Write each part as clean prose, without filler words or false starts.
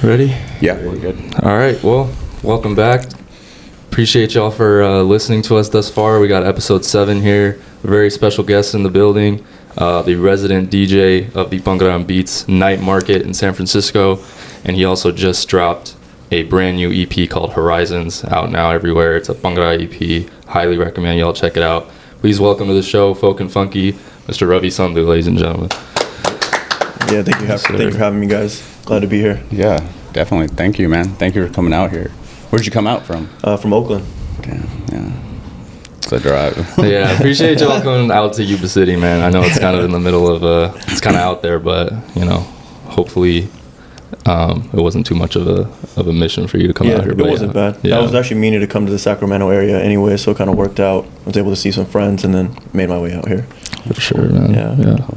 Ready? Yeah, we're good. All right. Well, welcome back. Appreciate y'all for listening to us thus far. We got episode 7 here. A very special guest in the building, the resident DJ of the Bhangra Beats night market in San Francisco, and he also just dropped a brand new EP called Horizons, out now everywhere. It's a Bhangra EP. Highly recommend y'all check it out. Please welcome to the show, Folk and Funky, Mr. Rav-E Sandhu, ladies and gentlemen. Yeah, thank you for having me, guys. Glad to be here. Yeah, definitely. Thank you, man. Thank you for coming out here. Where'd you come out from? From Oakland. Damn, yeah. It's a drive. Yeah, appreciate y'all coming out to Yuba City, man. I know it's kind of in the middle of it's kind of out there, but you know, hopefully it wasn't too much of a mission for you to come out here. It wasn't bad. Yeah. I was actually meaning to come to the Sacramento area anyway, so it kind of worked out. I was able to see some friends and then made my way out here. For sure, man. Yeah.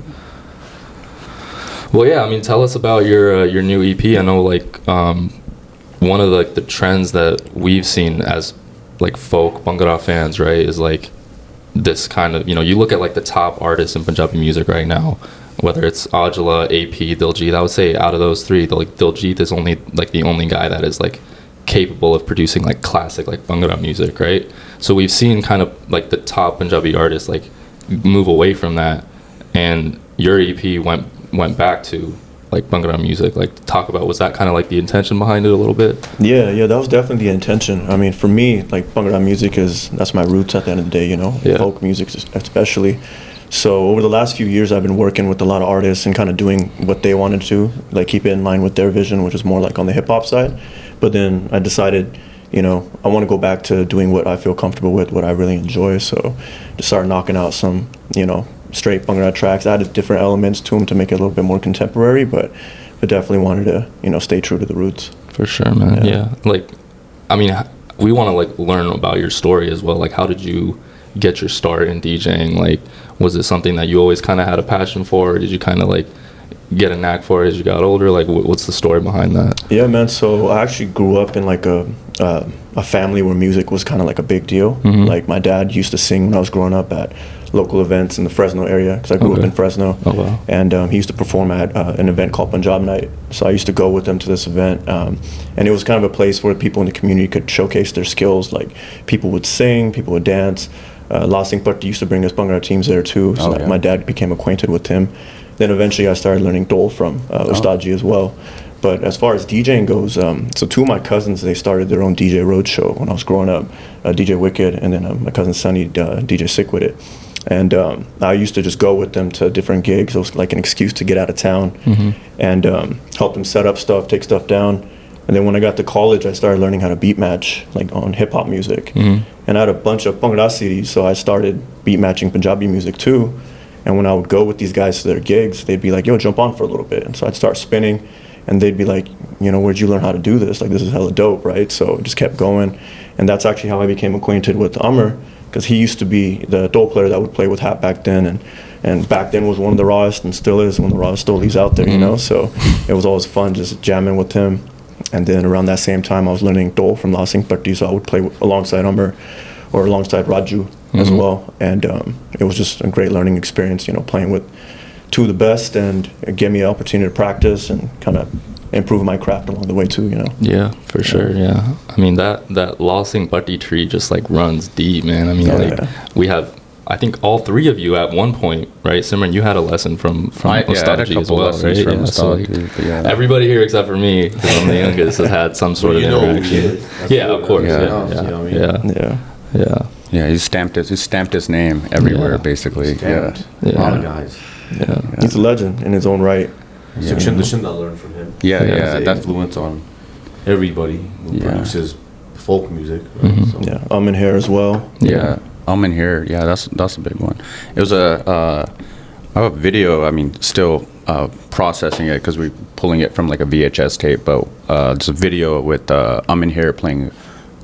Well, yeah. I mean, tell us about your new EP. I know, like, one of the trends that we've seen as like folk Bhangra fans, right, is like this kind of, you know, you look at like the top artists in Punjabi music right now, whether it's Ajla, AP, Diljit. I would say out of those three, Diljit is only like the only guy that is like capable of producing like classic like Bhangra music, right? So we've seen kind of like the top Punjabi artists like move away from that, and your EP went back to like Bhangra music. Like, talk about, was that kind of like the intention behind it a little bit? Yeah, that was definitely the intention. I mean, for me, like Bhangra music that's my roots at the end of the day, you know, folk music especially. So over the last few years, I've been working with a lot of artists and kind of doing what they wanted to, like keep it in line with their vision, which is more like on the hip hop side. But then I decided, you know, I want to go back to doing what I feel comfortable with, what I really enjoy. So just started knocking out some, you know, straight Bhangra tracks. I added different elements to them to make it a little bit more contemporary, but definitely wanted to, you know, stay true to the roots. For sure, man. Yeah. Like, I mean, we want to like learn about your story as well. Like, how did you get your start in DJing? Like, was it something that you always kind of had a passion for, or did you kind of like get a knack for it as you got older? Like, what's the story behind that? Yeah, man. So I actually grew up in like a family where music was kind of like a big deal. Mm-hmm. Like, my dad used to sing when I was growing up at local events in the Fresno area, because I grew up in Fresno. Oh, wow. And he used to perform at an event called Punjab Night. So I used to go with him to this event, and it was kind of a place where people in the community could showcase their skills. Like, people would sing, people would dance. La Singh Party used to bring us Bhangra teams there too, so my dad became acquainted with him. Then eventually I started learning Dhillon from Ustadji as well. But as far as DJing goes, so two of my cousins, they started their own DJ roadshow when I was growing up, DJ Wicked, and then my cousin Sunny, DJ Sick With It. And I used to just go with them to different gigs. It was like an excuse to get out of town and help them set up stuff, take stuff down. And then when I got to college, I started learning how to beat match, like on hip hop music. And I had a bunch of Bhangra CDs, so I started beat matching Punjabi music too. And when I would go with these guys to their gigs, they'd be like, yo, jump on for a little bit. And so I'd start spinning, and they'd be like, you know, where'd you learn how to do this? Like, this is hella dope, right? So it just kept going. And that's actually how I became acquainted with Amrin, because he used to be the Dhillon player that would play with Hat back then. And back then was one of the rawest, and still is one of the rawest Dolies out there, you know? So it was always fun just jamming with him. And then around that same time, I was learning Dhillon from La Singh Party, so I would play alongside Amr or alongside Raju as well. And it was just a great learning experience, you know, playing with two of the best, and it gave me an opportunity to practice and kind of improve my craft along the way too, you know. Yeah, for sure. Yeah, I mean that La Singh Party tree just like runs deep, man. I mean, we have, I think all three of you at one point, right? Simran, you had a lesson from Ustadji as well, right? From So everybody here except for me, because I'm the youngest, has had some sort of interaction. Yeah, of course. Yeah, he stamped his name everywhere, basically. A lot of guys. Yeah. He's a legend in his own right. Sukhshane learned from him. That's influence on everybody who produces folk music. Right? So. Yeah, I'm in here as well. Yeah, I'm in here. Yeah, that's a big one. It was I have a video. I mean, still processing it because we're pulling it from like a VHS tape, but it's a video with I'm in here playing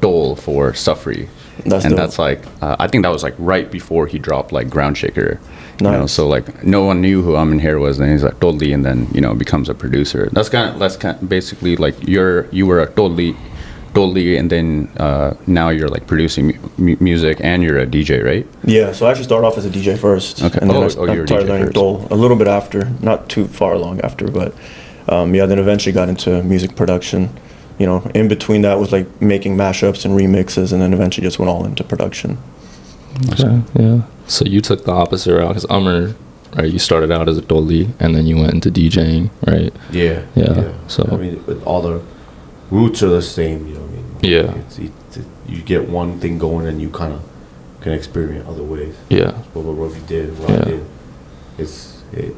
Dhillon for Safri. That's like I think that was like right before he dropped like Ground Shaker. You know, so like no one knew who Amrin here was, and he's like Dolly, and then, you know, becomes a producer. That's kind of basically like you were a Dolly, and then now you're like producing music and you're a DJ, right? Yeah, so I actually started off as a DJ first, okay. And then I started learning Dhillon a little bit after, not too far along after, but Then eventually got into music production. You know, in between that was like making mashups and remixes, and then eventually just went all into production. Okay, yeah. So you took the opposite route, because Amrin, right, you started out as a doli, and then you went into DJing, right? Yeah. So I mean, but all the roots are the same, you know what I mean? Yeah. You get one thing going, and you kind of can experiment other ways. Yeah. What Rav-E did, what I did.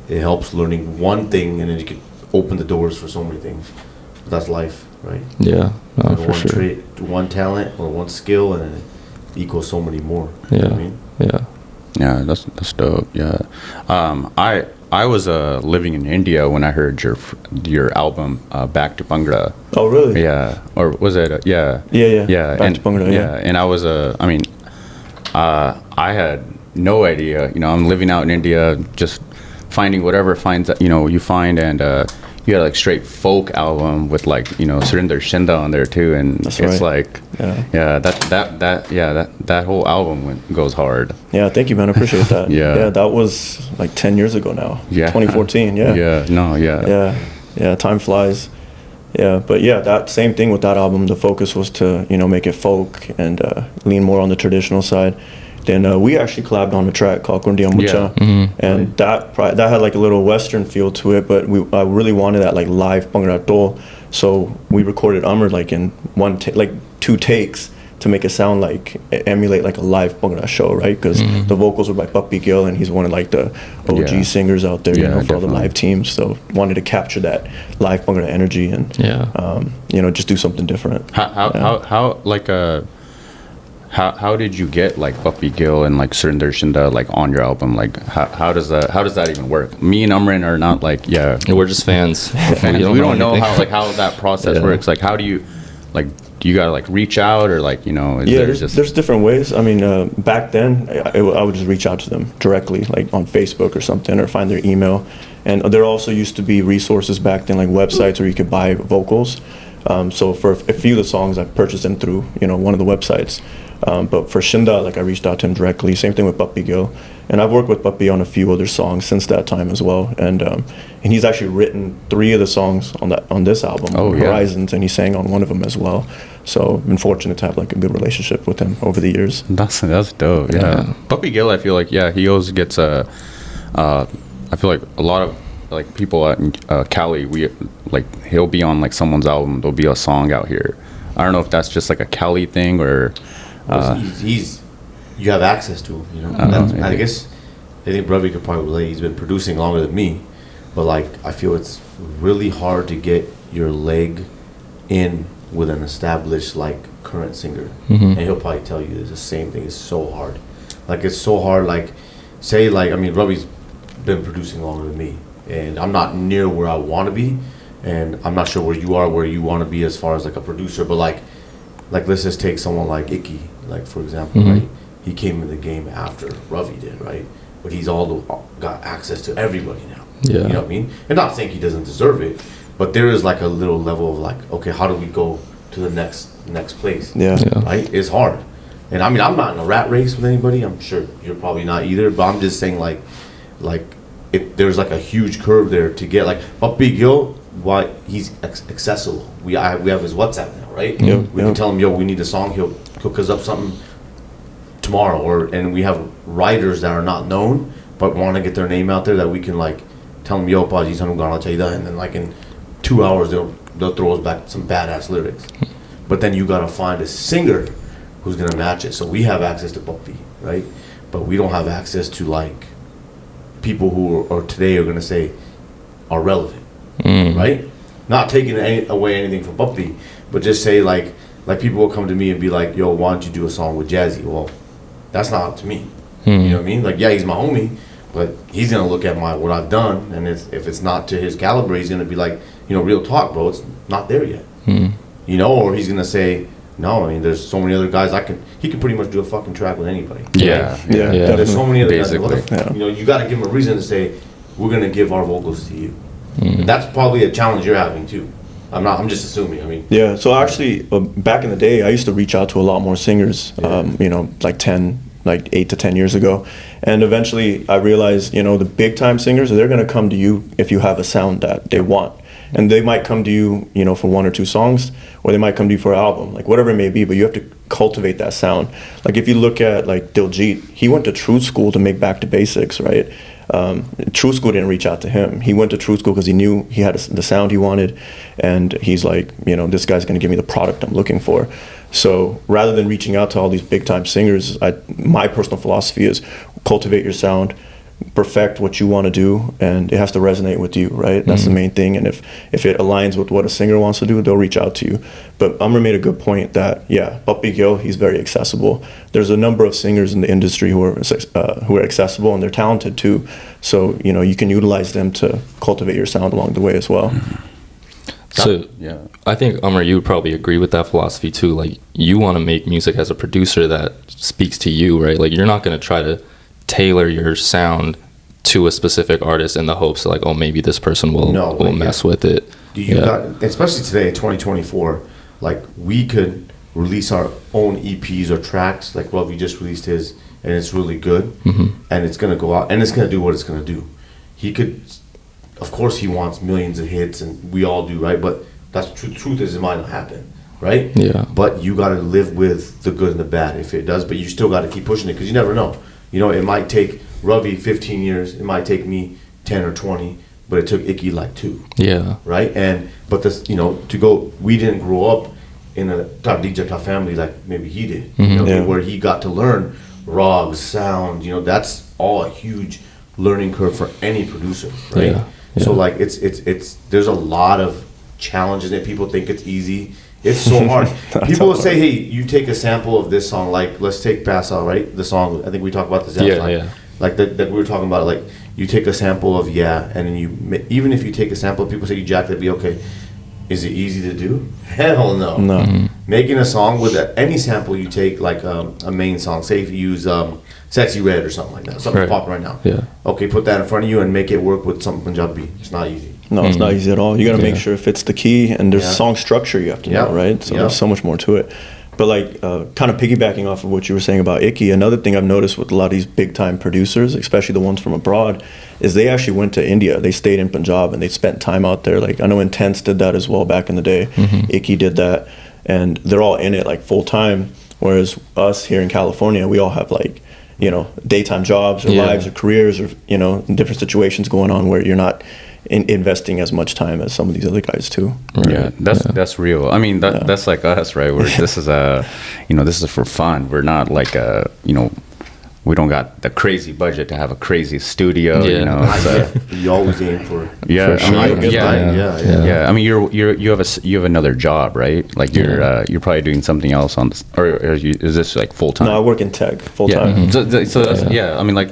It helps learning one thing, and then you can open the doors for so many things. But that's life, right? Yeah, no, for one sure. trait, one talent or one skill, and then it equals so many more. Yeah. You know what I mean? Yeah. Yeah, that's dope. Yeah, I was living in India when I heard your album Back to Bhangra. Oh, really? Yeah, or was it? Yeah. Yeah. Back to Bhangra. Yeah, and I was I mean, I had no idea. You know, I'm living out in India, just finding whatever finds that you find, and you had like straight folk album with like Surinder Shinda on there too, and That's it's right. like that whole album goes hard. Yeah, thank you, man. I appreciate that. Yeah, that was like 10 years ago now. Yeah, 2014. Yeah. Yeah. Time flies. Yeah, but yeah, that same thing with that album. The focus was to make it folk and lean more on the traditional side. Then we actually collabed on a track called Kundiya Mucha, and that had like a little Western feel to it, but I really wanted that like live Bhangra Dol, so we recorded Amr like in two takes to make it sound like emulate like a live Bhangra show, right? Because the vocals were by Puppy Gill, and he's one of like the OG singers out there, for all the live teams. So wanted to capture that live Bhangra energy and just do something different. How did you get like Puppy Gill and like Surinder Shinda like on your album? Like how does that even work? Me and Amrin are not like we're just fans. We don't know how that process works. Like how do you do you gotta like reach out or like there's different ways. I mean back then I would just reach out to them directly like on Facebook or something, or find their email. And there also used to be resources back then, like websites where you could buy vocals. So for a few of the songs I purchased them through one of the websites. But for Shinda, like I reached out to him directly. Same thing with Puppy Gill, and I've worked with Puppy on a few other songs since that time as well. And he's actually written 3 of the songs on this album, Horizons, and he sang on one of them as well. So I've been fortunate to have like a good relationship with him over the years. That's dope. Yeah. Puppy Gill, I feel like he always gets I feel like a lot of like people at Cali, he'll be on like someone's album. There'll be a song out here. I don't know if that's just like a Cali thing or. You have access to him, I guess I think Rav-E could probably relate. He's been producing longer than me, but like I feel it's really hard to get your leg in with an established like current singer, and he'll probably tell you it's the same thing. It's so hard, it's so hard. Like say like I mean Rav-E's been producing longer than me, and I'm not near where I want to be, and I'm not sure where you want to be as far as like a producer, but like let's just take someone like Icky, like for example, right? He came in the game after Rav-E did, right? But he's got access to everybody now. Yeah. You know what I mean? And not saying he doesn't deserve it, but there is like a little level of like, okay, how do we go to the next place? Yeah. Right? It's hard. And I mean, I'm not in a rat race with anybody. I'm sure you're probably not either, but I'm just saying there's like a huge curve there to get like Puppy Gill. Why he's accessible. We have his WhatsApp now, right? We can tell him, we need a song. He'll cook us up something tomorrow, and we have writers that are not known but want to get their name out there that we can like tell them, Paji Sanu Gana Chaida, and then like in 2 hours they'll throw us back some badass lyrics. But then you gotta find a singer who's gonna match it. So we have access to Puppy, right? But we don't have access to like people who are today are gonna say are relevant. Right? Not taking away anything from Puppy, but just say like people will come to me and be like, why don't you do a song with Jazzy? Well, that's not up to me. You know what I mean? Like, he's my homie, but he's gonna look at what I've done, and if it's not to his caliber, he's gonna be like, real talk, bro, it's not there yet. Or he's gonna say, no, I mean, there's so many other guys he can pretty much do a fucking track with anybody. Yeah. There's so many other basically guys. You gotta give him a reason to say, we're gonna give our vocals to you. And that's probably a challenge you're having too. I'm just assuming. I mean. Yeah. So actually, back in the day, I used to reach out to a lot more singers. Like 8 to 10 years ago, and eventually I realized, the big time singers, they're gonna come to you if you have a sound that they want. and they might come to you, you know, for 1 or 2 songs, or they might come to you for an album, like whatever it may be. But you have to cultivate that sound. Like if you look at like Diljit, he went to True School to make Back to Basics, right? True School didn't reach out to him. He went to True School because he knew he had the sound he wanted, and he's like, you know, this guy's going to give me the product I'm looking for. So rather than reaching out to all these big time singers, my personal philosophy is cultivate your sound, perfect what you want to do, and it has to resonate with you, right? That's the main thing. And if it aligns with what a singer wants to do, they'll reach out to you. But Amrin made a good point that, yeah, Papi Gil, he's very accessible. There's a number of singers in the industry who are accessible, and they're talented too. So, you know, you can utilize them to cultivate your sound along the way as well. So Yeah. I think Amr, you would probably agree with that philosophy too. Like you want to make music as a producer that speaks to you, right? Like you're not going to try to tailor your sound to a specific artist in the hopes that like, oh, maybe this person will mess with it. You got, especially today, 2024, like we could release our own EPs or tracks. Like Rav-E just released his, and it's really good, and it's gonna go out and it's gonna do what it's gonna do. He could, of course, he wants millions of hits, and we all do, right? But that's truth is it might not happen, right? Yeah. But you got to live with the good and the bad if it does. But you still got to keep pushing it because you never know. You know, it might take Rav-E 15 years. It might take me 10 or 20, but it took Icky like 2. Yeah. Right? But this, you know, we didn't grow up in a top DJ top family like maybe he did. You know, where he got to learn raws, sound. You know, that's all a huge learning curve for any producer, right? Yeah. So like it's there's a lot of challenges that people think it's easy. It's so hard. People will say, "Hey, you take a sample of this song. Like, let's take Pass Out, right? The song. I think we talked about this. Like that we were talking about. Like, you take a sample of and then even if you take a sample, people say you jack that be okay. Is it easy to do? Hell no. No. Making a song with any sample you take, like a main song. Say if you use Sexy Red or something like that. Something's popping right now. Yeah. Okay, put that in front of you and make it work with some Punjabi. It's not easy. No, it's not easy at all. You got to make sure it fits the key, and there's song structure you have to know, right? So there's so much more to it. But like, kind of piggybacking off of what you were saying about Icky, another thing I've noticed with a lot of these big time producers, especially the ones from abroad, is they actually went to India. They stayed in Punjab and they spent time out there. Like I know Intense did that as well back in the day. Icky did that, and they're all in it like full time. Whereas us here in California, we all have like, you know, daytime jobs or lives or careers or, you know, different situations going on where you're not investing as much time as some of these other guys too. Right. Yeah, that's real. I mean, that's like us, right? Where this is this is for fun. We're not like you know, we don't got the crazy budget to have a crazy studio. You know, you always aim for. Yeah, for sure. I mean, I mean, you have another job, right? Like you're probably doing something else on this, or is this like full time? No, I work in tech full time. So that's, I mean, like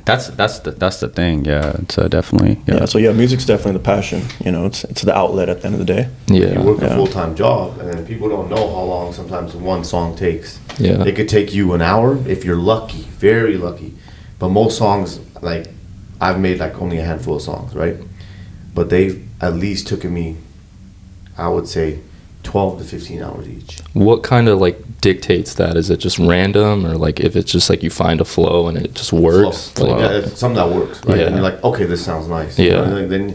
that's the thing. Yeah, it's definitely. So music's definitely the passion. You know, it's the outlet at the end of the day. You work a full-time job, and then people don't know how long sometimes one song takes. It could take you an hour if you're lucky, very lucky. But most songs, like I've made like only a handful of songs, right? But they've at least taken me, I would say, 12 to 15 hours each. What kind of like dictates that? Is it just random, or like if it's just like you find a flow and it just works? Flow. Yeah, it's something that works, right? And you're like, okay, this sounds nice. Yeah. You know,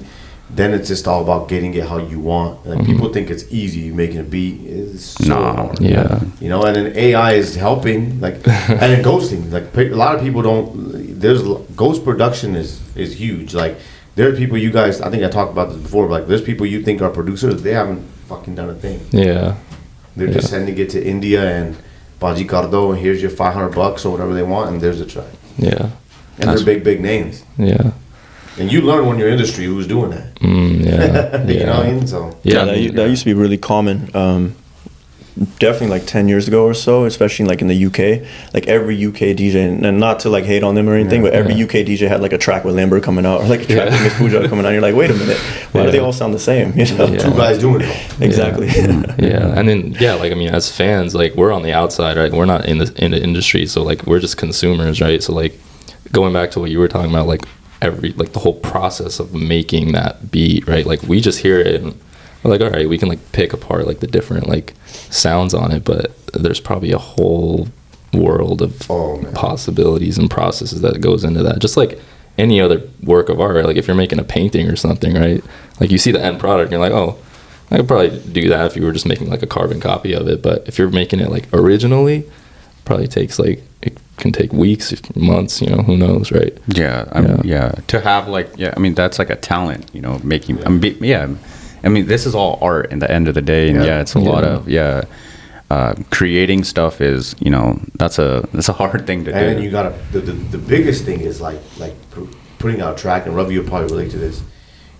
then it's just all about getting it how you want. Like people think it's easy making a beat. It's so hard. Yeah. You know, and then AI is helping, like, and then ghosting. Like a lot of people don't. There's ghost production is huge. Like there are people you guys. I think I talked about this before. But like there's people you think are producers. They haven't fucking done a thing. Yeah. They're just sending it to India and Baji Cardo, and here's your $500 or whatever they want, and there's a track. Yeah. And they're big names. Yeah. And you learn when you're industry who's doing that. You know what I mean? So that used to be really common. Definitely like 10 years ago or so, especially like in the UK, like every UK DJ, and not to like hate on them or anything, but every UK DJ had like a track with Lambert coming out, or like a track with Miss Pooja coming out. You're like, wait a minute, why do they all sound the same? You know? Two guys doing it. Exactly. And then like I mean, as fans, like we're on the outside, right? We're not in the industry, so like we're just consumers, right? So like going back to what you were talking about, like the whole process of making that beat, right? Like we just hear it and we're like, all right, we can like pick apart like the different like sounds on it, but there's probably a whole world of possibilities and processes that goes into that. Just like any other work of art, right? Like if you're making a painting or something, right? Like you see the end product and you're like, oh, I could probably do that if you were just making like a carbon copy of it. But if you're making it like originally, probably takes like, it can take weeks, months, you know, who knows, right? Yeah, to have like, I mean, that's like a talent, you know, making, I mean, this is all art in the end of the day, and it's a lot of, creating stuff is, you know, that's a hard thing to do. And then you gotta, the biggest thing is like putting out a track, and Rav-E will probably relate to this.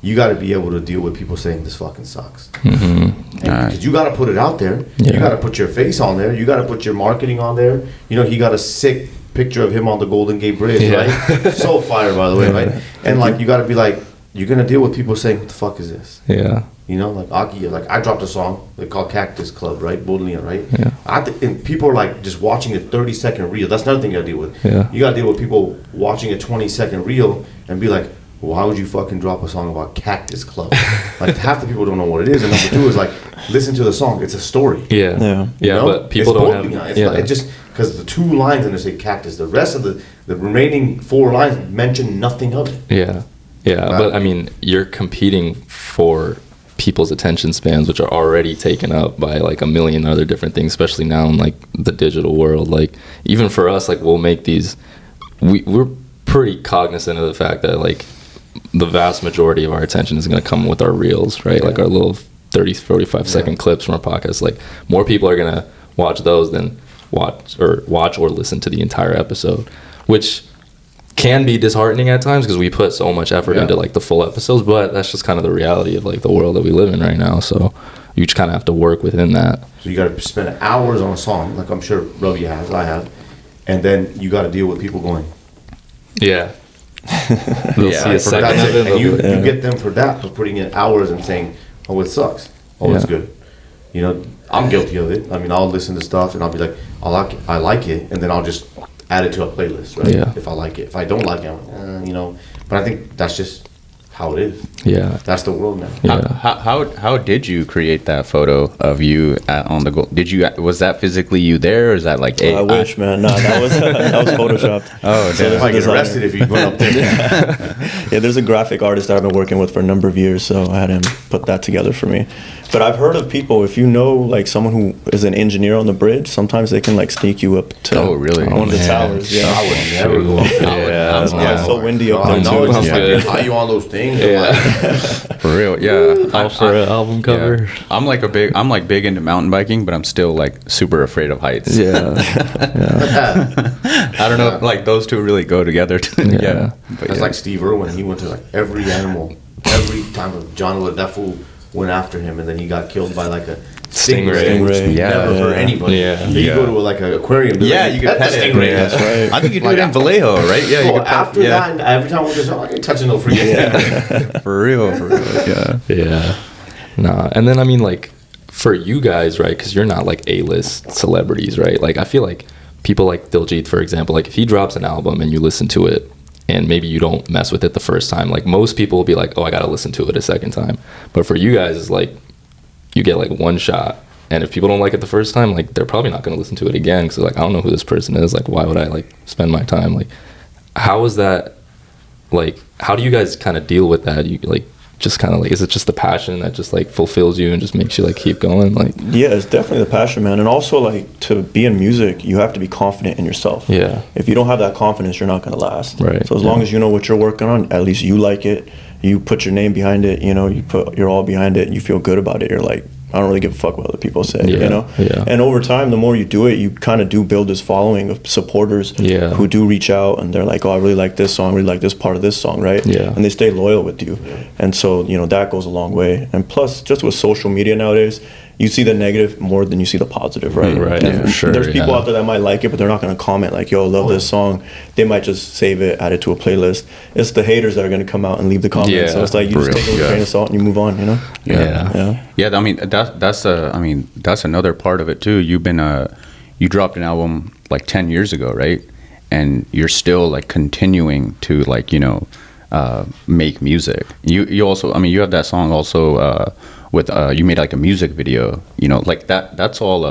You got to be able to deal with people saying this fucking sucks. Because you got to put it out there. You got to put your face on there. You got to put your marketing on there. You know, he got a sick picture of him on the Golden Gate Bridge, right? So fire, by the way, right? And like, you got to be like, you're gonna deal with people saying, "What the fuck is this?" Yeah. You know, like Aki, like I dropped a song they called Cactus Club, right? Baudelaire, right? Yeah. I think, and people are like just watching a 30-second reel. That's another thing you gotta deal with. Yeah. You gotta deal with people watching a 20-second reel and be like, why would you fucking drop a song about Cactus Club? Like half the people don't know what it is, and number two is like, listen to the song. It's a story. Yeah. You know? But people it's don't have. It's it just because the 2 lines and they say cactus. The rest of the remaining 4 lines mention nothing of it. Yeah. But I mean, you're competing for people's attention spans, which are already taken up by like a million other different things, especially now in like the digital world. Like even for us, like we'll make these. We're pretty cognizant of the fact that like the vast majority of our attention is going to come with our reels, right? Like our little 30-45 second clips from our podcast. Like more people are going to watch those than watch or listen to the entire episode, which can be disheartening at times because we put so much effort into like the full episodes, but that's just kind of the reality of like the world that we live in right now. So you just kind of have to work within that. So you got to spend hours on a song, like I'm sure Rav-E has, I have, and then you got to deal with people going, They'll see a second of it, and you get them for that, for putting in hours and saying, oh, it sucks. Oh, it's good. You know, I'm guilty of it. I mean, I'll listen to stuff and I'll be like, I like it, and then I'll just add it to a playlist, right? Yeah. If I like it. If I don't like it, I'm like, you know. But I think that's just how it is. Yeah. That's the world now. Yeah. How did you create that photo of you on the goal? Was that physically you there, or is that like? I wish, man. No, that was photoshopped. Oh, So you might get arrested if you went up there. Yeah, there's a graphic artist that I've been working with for a number of years, so I had him put that together for me. But I've heard of people, if you know like someone who is an engineer on the bridge, sometimes they can like sneak you up to one of the towers. Yeah, I would never go up there. It's so windy up there No, it's too. just like, how you on those things? For real, yeah. Also an album cover. Yeah. I'm like big into mountain biking, but I'm still like super afraid of heights. Yeah. I don't know, like those two really go together. But That's like Steve Irwin. He went to like every animal, every time of John Wood, that fool went after him, and then he got killed by like a stingray. Which never hurt anybody. You go to like an aquarium. Yeah, you can pet the stingray. That's right. I think you do it in Vallejo, right? Yeah. Well, after that, every time we go, I ain't touching no free. For real. Yeah. Nah. And then I mean, like for you guys, right? Because you're not like A-list celebrities, right? Like I feel like people like Diljit, for example, like if he drops an album and you listen to it, and maybe you don't mess with it the first time, like most people will be like, oh, I gotta listen to it a second time. But for you guys, it's like you get like one shot, and if people don't like it the first time, like they're probably not gonna listen to it again because like I don't know who this person is. Like why would I like spend my time? Like how is that? Like how do you guys kind of deal with that? You like just kind of like, is it just the passion that just like fulfills you and just makes you like keep going? Like yeah, it's definitely the passion, man. And also like to be in music, you have to be confident in yourself. Yeah. If you don't have that confidence, you're not gonna last. Right. So as long as you know what you're working on, at least you like it, you put your name behind it, you know, you're all behind it and you feel good about it. You're like, I don't really give a fuck what other people say, you know? Yeah. And over time, the more you do it, you kind of do build this following of supporters who do reach out and they're like, oh, I really like this song, I really like this part of this song, right? Yeah. And they stay loyal with you. And so, you know, that goes a long way. And plus, just with social media nowadays, you see the negative more than you see the positive, right? Right, And for sure. there's people out there that might like it, but they're not going to comment like, yo, love this song. They might just save it, add it to a playlist. It's the haters that are going to come out and leave the comments. Yeah, so it's like you just take it with a grain of salt and you move on, you know? Yeah, I mean that's another part of it too. You dropped an album like 10 years ago, right? And you're still like continuing to like, you know, make music. You also, I mean, you have that song also with you made like a music video, you know, like that's all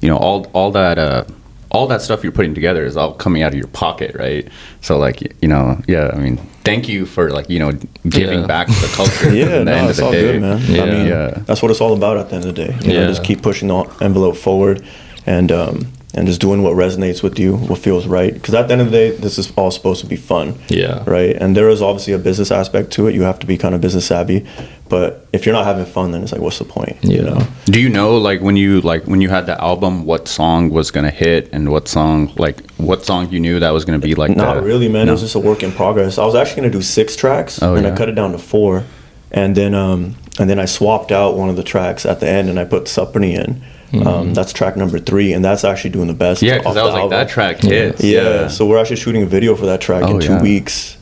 you know, all that all that stuff you're putting together is all coming out of your pocket, right? So like, I mean, thank you for like, giving back to the culture. Yeah, at the end of it's the all day. good, man. Yeah. I mean, Yeah. that's what it's all about at the end of the day. You know, just keep pushing the envelope forward, and just doing what resonates with you, what feels right. Because at the end of the day, this is all supposed to be fun. Yeah. Right. And there is obviously a business aspect to it. You have to be kind of business savvy. But if you're not having fun, then it's like, what's the point? Yeah. You know? Do you know, like when you had the album, what song was gonna hit, and what song you knew that was gonna be like? Not really, man. It was just a work in progress. I was actually gonna do 6 tracks, and I cut it down to 4, and then I swapped out one of the tracks at the end, and I put Supperny in. That's track number 3, and that's actually doing the best. Yeah, because I was like, album. that track hits. Yeah, so we're actually shooting a video for that track in 2 yeah. weeks.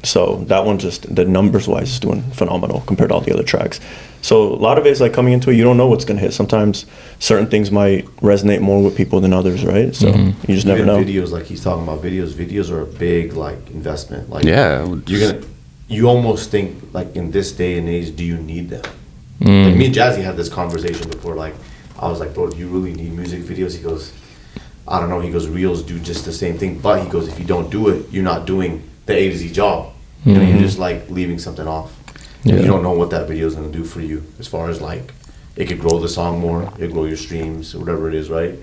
So that one just, the numbers wise, is doing phenomenal compared to all the other tracks. So a lot of it is like coming into it, you don't know what's going to hit. Sometimes certain things might resonate more with people than others, right? So you just never Even know. videos, like he's talking about videos are a big like investment. Like Yeah. you almost think like in this day and age, do you need them? Like me and Jazzy had this conversation before. Like I was like, bro, do you really need music videos? He goes, I don't know. He goes, reels do just the same thing, but he goes, if you don't do it, you're not doing the A to Z job. You know, you're just like leaving something off. Yeah. You don't know what that video is going to do for you as far as like it could grow the song more, it could grow your streams or whatever it is, right?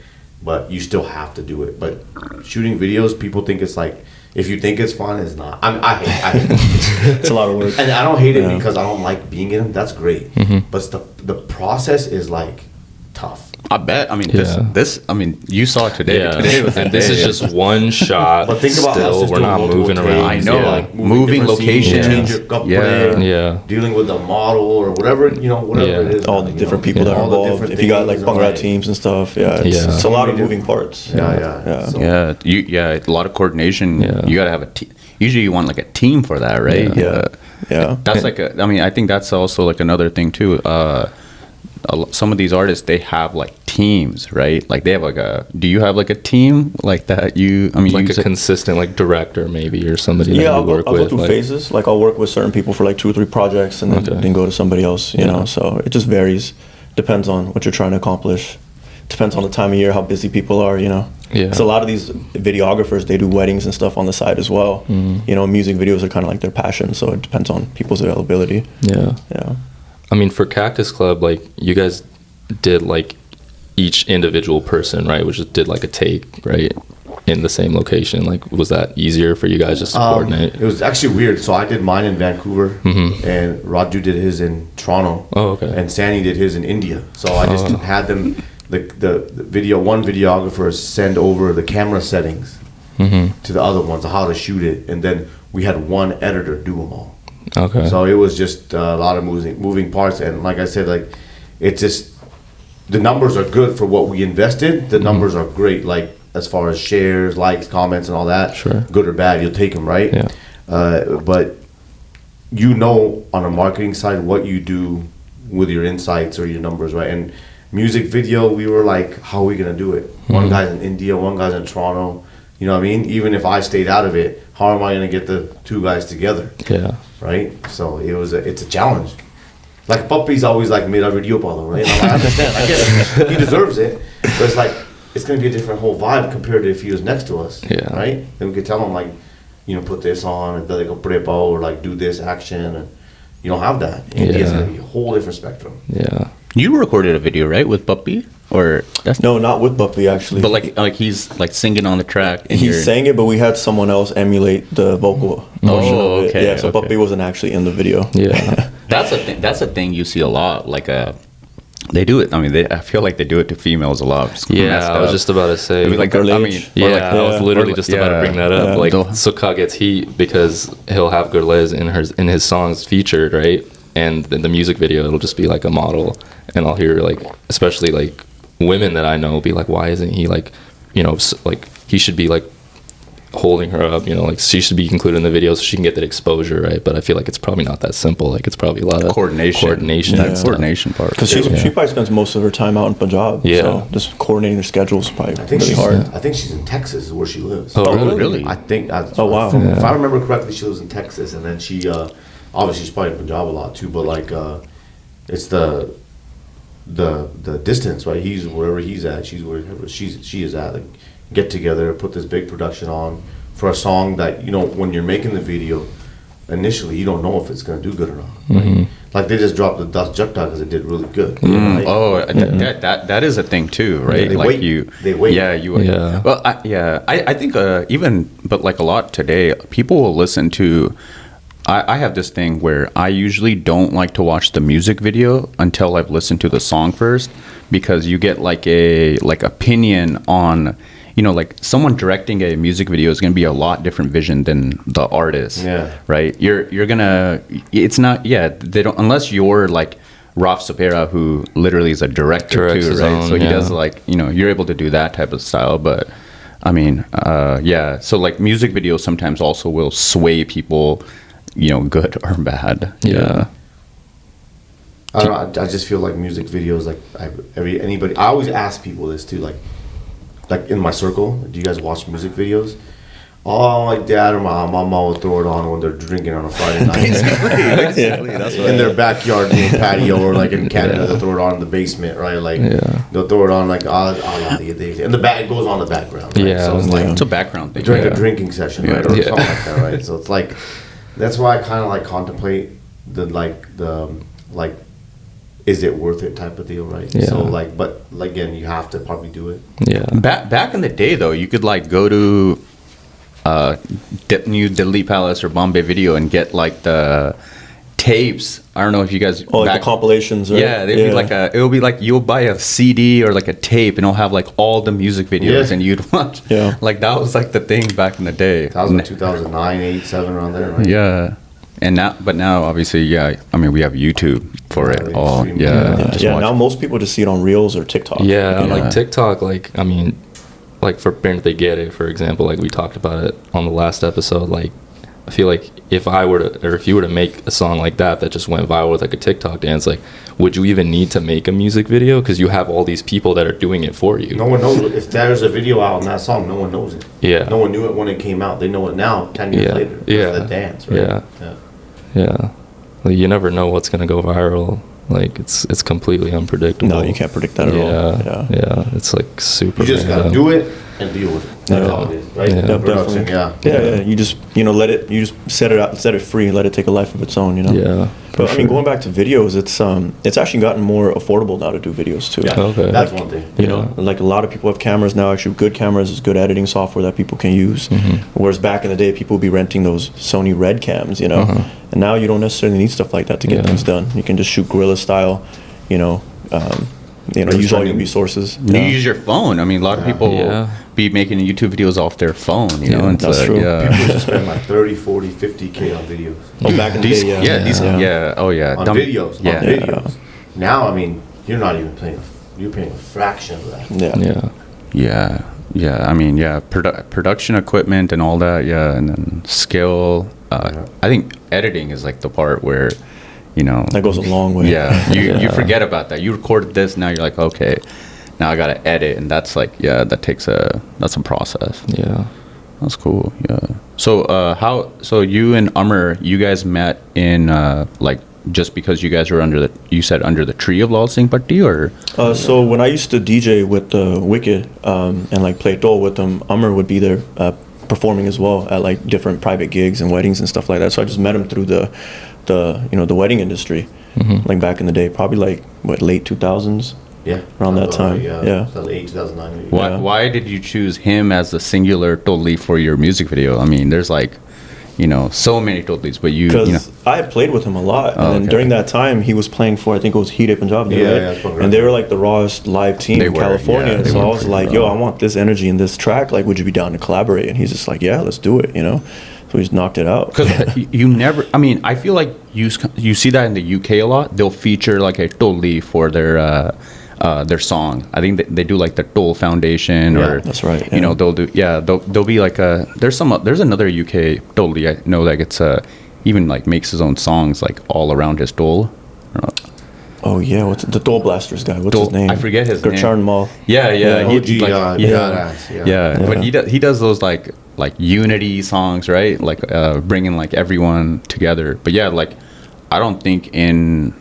But you still have to do it. But shooting videos, people think it's like, if you think it's fun, it's not. I hate it. It's a lot of work. And I don't hate it because I don't like being in them. That's great. But the process is like tough. I bet. I mean, Yeah. this. I mean, you saw it today. Yeah. Today was the And this day. is just one shot. But think about us Still, just we're doing not multiple moving takes, around. I know. like Moving different scenes, locations. change your cup Yeah. play, Yeah. dealing with a model or whatever, whatever Yeah. it is. All the you different know, people that are all the involved. different If you got like things, Bhangra right. teams and stuff, it's Yeah. a lot of Yeah. moving parts. Yeah. So- Yeah, a lot of coordination. Yeah. You gotta have a team. Usually, you want like a team for that, right? Yeah. That's like I mean, I think that's also like another thing too. Some of these artists, they have like teams, right? Like they have like do you have like a team like that? Like a consistent like director maybe or somebody that Yeah, you work I'll with. go through like, phases. Like I'll work with certain people for like 2 or 3 projects, and then go to somebody else. You know, so it just varies. Depends on what you're trying to accomplish. Depends on the time of year, how busy people are. You know. Yeah. So a lot of these videographers, they do weddings and stuff on the side as well. You know, music videos are kind of like their passion, so it depends on people's availability. Yeah. Yeah. I mean, for Cactus Club, like you guys did like each individual person, right? Which just did like a take, right? In the same location. Like, was that easier for you guys just to coordinate? It was actually weird. So I did mine in Vancouver, and Raju did his in Toronto. Oh, okay. And Sandy did his in India. So I just had them, the one videographer send over the camera settings to the other ones, how to shoot it, and then we had one editor do them all. Okay. So it was just a lot of moving parts, and like I said, like it's just the numbers are good for what we invested. The numbers are great, like as far as shares, likes, comments, and all that. Sure. Good or bad, you'll take them, right? Yeah. But on a marketing side what you do with your insights or your numbers, right? And music video, we were like, how are we gonna do it? One guy's in India, one guy's in Toronto. You know what I mean? Even if I stayed out of it, how am I gonna get the 2 guys together? Yeah. Right? So it's a challenge. Like Puppy's always like made a video problem, right? And I'm like, I understand, I get it. He deserves it. But it's like it's gonna be a different whole vibe compared to if he was next to us. Yeah. Right? Then we could tell him like, put this on and like a prepo or like do this action, and you don't have that. It's gonna be a whole different spectrum. Yeah. You recorded a video, right, with Puppy? Or that's No, not with Buppy actually. But like he's like singing on the track. And he you're- sang it, but we had someone else emulate the vocal portion of it. okay, Yeah, so okay. Buppy wasn't actually in the video. Yeah. That's a thing. That's a thing you see a lot. Like they do it. I mean, I feel like they do it to females a lot. It's Yeah, messed I was up. just about to say. I mean, like girl I age. mean, Yeah, or like, I was literally just about to bring that up. Yeah. Like, Don't- Sukhshane gets heat because he'll have Gurlez in his songs featured, right? And then the music video, it'll just be like a model, and I'll hear like, especially like women that I know, be like, why isn't he like, like he should be like holding her up, like she should be included in the video so she can get that exposure, right? But I feel like it's probably not that simple. Like it's probably a lot of coordination. and That stuff. coordination part. Because she probably spends most of her time out in Punjab. Yeah. So just coordinating her schedule is probably I think really she's hard. I think she's in Texas, is where she lives. Oh, really? I think. Oh, wow. If I remember correctly, she lives in Texas, and then she obviously she's probably in Punjab a lot too. But like, it's the distance, right? He's wherever he's at. She's wherever she is at. Like, get together, put this big production on for a song that, you know, when you're making the video, initially you don't know if it's gonna do good or not. Right? Like they just dropped the Das Jakta because it did really good. Right? Oh, that is a thing too, right? they like wait. They wait. Yeah, you. Yeah. Well, I think even, but like a lot today, people will listen to. I have this thing where I usually don't like to watch the music video until I've listened to the song first, because you get like a opinion on, you know, like someone directing a music video is going to be a lot different vision than the artist. Yeah. Right. You're gonna. It's not. Yeah. They don't, unless you're like Rav Sapera, who literally is a director Directs too, his right? own, So he yeah. does like, you know, you're able to do that type of style, but. I mean, yeah. So like music videos sometimes also will sway people, you know, good or bad. Yeah. I don't know, I just feel like music videos, like anybody. I always ask people this too, like in my circle. Do you guys watch music videos? Oh, my dad or my mama will throw it on when they're drinking on a Friday night. Basically, that's what In their backyard patio, or like in Canada, they'll throw it on in the basement, right? Like they'll throw it on like and it goes on the background. Right? Yeah, so it's like it's a background thing. during a drinking session, right, or Yeah. something like that, right? So it's like that's why I kind of like contemplate the is it worth it type of deal, right? Yeah. So like, but again, you have to probably do it. Yeah. Back in the day, though, you could like go to New Delhi Palace or Bombay Video and get like the tapes. I don't know if you guys. Oh, like the compilations, right? Yeah, they'd be like it'll be like you'll buy a CD or like a tape, and it'll have like all the music videos, Yeah. and you'd watch. Yeah. Like that was like the thing back in the day. That was in 2009, 8, 7, around there, right? Yeah. And now obviously, yeah. I mean, we have YouTube for Yeah, it they all. stream it. Yeah. Yeah, just yeah, watch now most people just see it on Reels or TikTok. Yeah, you know? like TikTok, like, I mean, like for Bernard They Get It, for example, like we talked about it on the last episode, like, I feel like if you were to make a song like that just went viral with like a TikTok dance, like, would you even need to make a music video? Because you have all these people that are doing it for you. No one knows if there's a video out on that song. No one knows it. Yeah. No one knew it when it came out. They know it now, 10 years Yeah. later. Yeah. The dance, right? Yeah. Yeah. Like, you never know what's going to go viral. Like, it's completely unpredictable. No, you can't predict that at all. Yeah. It's like super You just gotta random. do it and deal with it. That's all it is, right? Yeah. Yeah, Production, definitely. yeah. Yeah. You just let it. You just set it out, set it free, let it take a life of its own. You know. Yeah. But I mean, going back to videos, it's actually gotten more affordable now to do videos too. Yeah, Okay. that's one thing. You know, like a lot of people have cameras now. Actually, good cameras is good editing software that people can use. Whereas back in the day, people would be renting those Sony Red cams. You know, and now you don't necessarily need stuff like that to get Yeah. things done. You can just shoot guerrilla style. You know, use all your resources. You use your phone. I mean, a lot of people Yeah. be making YouTube videos off their phone, you know? Yeah, and that's so, true. Yeah. People used to spend like 30, 40, 50K on videos. Oh, back in the day, Oh yeah. On videos. Yeah. On videos. Now, I mean, you're not even paying, you're paying a fraction of that. Yeah. Yeah. I mean, yeah, production equipment and all that. Yeah, and then skill. I think editing is like the part where, you know, That goes a long way. yeah, you forget about that. You recorded this, now you're like, okay, now I gotta edit, and that's like, yeah, that's a process. Yeah. That's cool. Yeah. So you and Amr, you guys met in like just because you guys were under the tree of Lal Singh Patti, or? So when I used to DJ with the Wicked and like play dole with them, Amr would be there performing as well at like different private gigs and weddings and stuff like that. So I just met him through the wedding industry, like back in the day, probably like late 2000s. Yeah. Around that time. Yeah. 2008, 2009 maybe. Why did you choose him as the singular Totally for your music video? I mean, there's like, you know, so many Totlys, but you know. Because I had played with him a lot, and then okay. during that time, he was playing for, I think it was Heat Punjab, Yeah, right? that's Bhangra And they were like the rawest live team They in were, California. yeah, they So were I was pretty like, raw. yo, I want this energy in this track. Like, would you be down to collaborate? And he's just like, yeah, let's do it, you know? So we just knocked it out. Because you never, I mean, I feel like you see that in the UK a lot. They'll feature like a Totally for their song. I think they do like the Toll Foundation, Yeah, or that's right, You know, yeah. they'll be like there's another UK Totally I know that gets even like makes his own songs like all around his Toll. Oh, yeah, what's the Dole Blasters guy? What's Dole- his name? I forget his name. Gurcharn Mal. Yeah, Yeah, he, OG, like, badass, yeah. But he does those like unity songs, right? Like bringing like everyone together. But yeah, like I don't think in